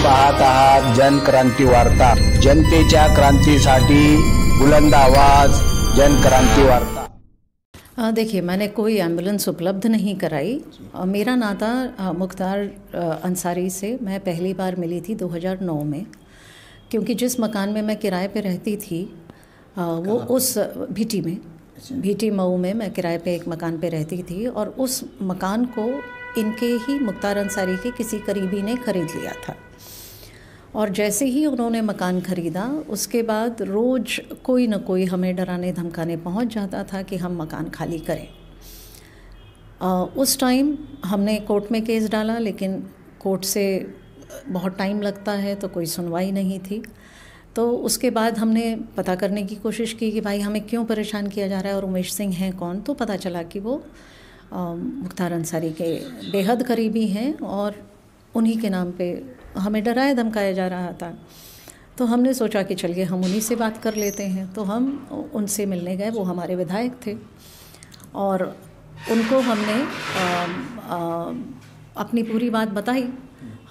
पाहत आहात जनक्रांती वार्ता, जनतेच्या क्रांतीसाठी बुलंद आवाज, जनक्रांती वार्ता। देखिए, मैंने कोई एम्बुलेंस उपलब्ध नहीं कराई। मेरा नाता मुख्तार अंसारी से मैं पहली बार मिली थी 2009 में, क्योंकि जिस मकान में मैं किराए पे रहती थी वो उस भीटी मऊ में मैं किराए पे एक मकान पे रहती थी, और उस मकान को इनके ही मुख्तार अंसारी के किसी करीबी ने ख़रीद लिया था। और जैसे ही उन्होंने मकान ख़रीदा, उसके बाद रोज़ कोई न कोई हमें डराने धमकाने पहुंच जाता था कि हम मकान खाली करें। उस टाइम हमने कोर्ट में केस डाला, लेकिन कोर्ट से बहुत टाइम लगता है तो कोई सुनवाई नहीं थी। तो उसके बाद हमने पता करने की कोशिश की कि भाई हमें क्यों परेशान किया जा रहा है और उमेश सिंह हैं कौन। तो पता चला कि वो मुख्तार अंसारी के बेहद करीबी हैं और उन्हीं के नाम पे हमें डराया धमकाया जा रहा था। तो हमने सोचा कि चलिए हम उन्हीं से बात कर लेते हैं। तो हम उनसे मिलने गए। वो हमारे विधायक थे और उनको हमने अपनी पूरी बात बताई।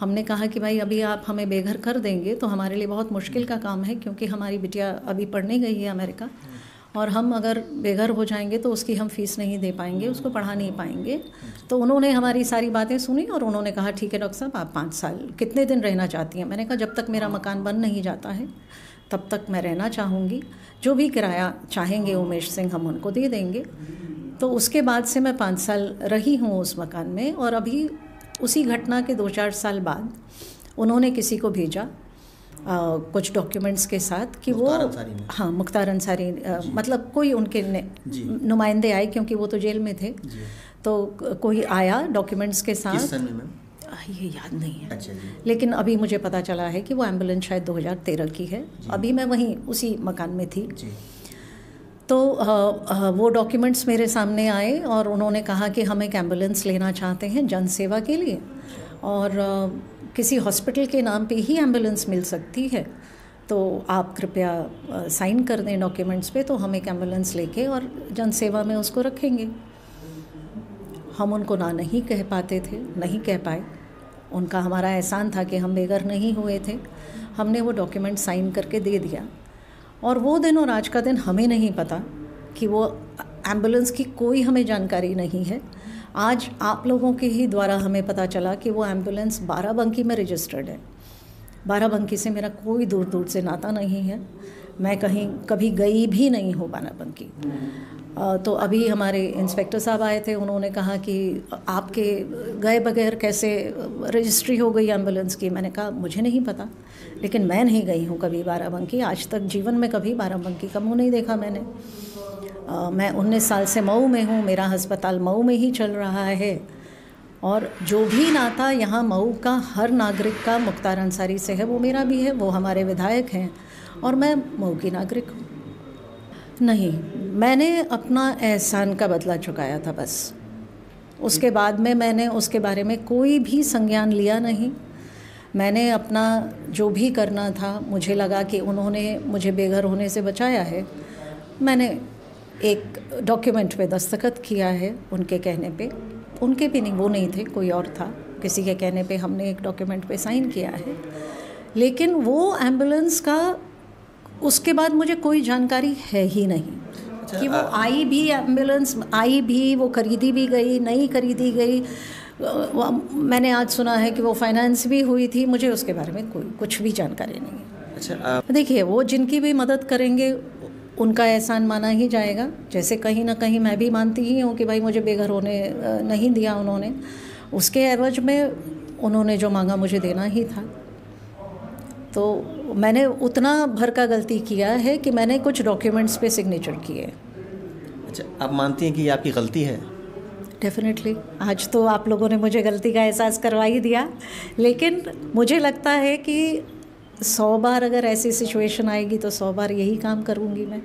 हमने कहा कि भाई अभी आप हमें बेघर कर देंगे तो हमारे लिए बहुत मुश्किल का काम है, क्योंकि हमारी बिटिया अभी पढ़ने गई है अमेरिका, और हम अगर बेघर हो जाएंगे तो उसकी हम फ़ीस नहीं दे पाएंगे, उसको पढ़ा नहीं पाएंगे। तो उन्होंने हमारी सारी बातें सुनी और उन्होंने कहा ठीक है डॉक्टर साहब, आप 5 साल कितने दिन रहना चाहती हैं। मैंने कहा जब तक मेरा मकान बन नहीं जाता है तब तक मैं रहना चाहूँगी, जो भी किराया चाहेंगे उमेश सिंह हम उनको दे देंगे। तो उसके बाद से मैं 5 साल रही हूँ उस मकान में। और अभी उसी घटना के 2-4 साल बाद उन्होंने किसी को भेजा कुछ डॉक्यूमेंट्स के साथ कि वो मुख्तार अंसारी मतलब कोई उनके नुमाइंदे आए, क्योंकि वो तो जेल में थे। तो कोई आया डॉक्यूमेंट्स के साथ। किस सन में मैम? ये याद नहीं है। अच्छा जी। लेकिन अभी मुझे पता चला है कि वो एम्बुलेंस शायद 2013 की है। अभी मैं वहीं उसी मकान में थी जी। तो वो डॉक्यूमेंट्स मेरे सामने आए और उन्होंने कहा कि हम एक एम्बुलेंस लेना चाहते हैं जन सेवा के लिए, और किसी हॉस्पिटल के नाम पे ही एम्बुलेंस मिल सकती है, तो आप कृपया साइन कर दें डॉक्यूमेंट्स पे, तो हम एक एम्बुलेंस लेके और जन सेवा में उसको रखेंगे। हम उनको ना नहीं कह पाते थे, नहीं कह पाए। उनका हमारा एहसान था कि हम बेघर नहीं हुए थे। हमने वो डॉक्यूमेंट साइन करके दे दिया, और वो दिन और आज का दिन हमें नहीं पता कि वो एम्बुलेंस की कोई हमें जानकारी नहीं है। आज आप लोगों के ही द्वारा हमें पता चला कि वो एम्बुलेंस बाराबंकी में रजिस्टर्ड है। बाराबंकी से मेरा कोई दूर दूर से नाता नहीं है, मैं कहीं कभी गई भी नहीं हूँ बाराबंकी। तो अभी हमारे इंस्पेक्टर साहब आए थे, उन्होंने कहा कि आपके गए बगैर कैसे रजिस्ट्री हो गई एम्बुलेंस की। मैंने कहा मुझे नहीं पता, लेकिन मैं नहीं गई हूँ कभी बाराबंकी। आज तक जीवन में कभी बाराबंकी का मुँह नहीं देखा मैंने। मैं 19 साल से मऊ में हूँ, मेरा अस्पताल मऊ में ही चल रहा है, और जो भी नाता यहाँ मऊ का हर नागरिक का मुख्तार अंसारी से है वो मेरा भी है। वो हमारे विधायक हैं और मैं मऊ की नागरिक हूँ। नहीं, मैंने अपना एहसान का बदला चुकाया था बस। उसके बाद में मैंने उसके बारे में कोई भी संज्ञान लिया नहीं। मैंने अपना जो भी करना था, मुझे लगा कि उन्होंने मुझे बेघर होने से बचाया है। मैंने एक डॉक्यूमेंट पे दस्तखत किया है उनके कहने पे। उनके भी नहीं, वो नहीं थे, कोई और था। किसी के कहने पे हमने एक डॉक्यूमेंट पे साइन किया है। लेकिन वो एम्बुलेंस का उसके बाद मुझे कोई जानकारी है ही नहीं कि वो आई भी, एम्बुलेंस आई भी, वो खरीदी भी गई, नहीं खरीदी गई। मैंने आज सुना है कि वो फाइनेंस भी हुई थी। मुझे उसके बारे में कोई कुछ भी जानकारी नहीं है। अच्छा, देखिए, वो जिनकी भी मदद करेंगे उनका एहसान माना ही जाएगा। जैसे कहीं ना कहीं मैं भी मानती ही हूँ कि भाई मुझे बेघर होने नहीं दिया उन्होंने, उसके एवज में उन्होंने जो मांगा मुझे देना ही था। तो मैंने उतना भर का गलती किया है कि मैंने कुछ डॉक्यूमेंट्स पे सिग्नेचर किए। अच्छा, आप मानती हैं कि ये आपकी गलती है? डेफिनेटली। आज तो आप लोगों ने मुझे गलती का एहसास करवा ही दिया, लेकिन मुझे लगता है कि 100 बार अगर ऐसी सिचुएशन आएगी तो 100 बार यही काम करूँगी मैं।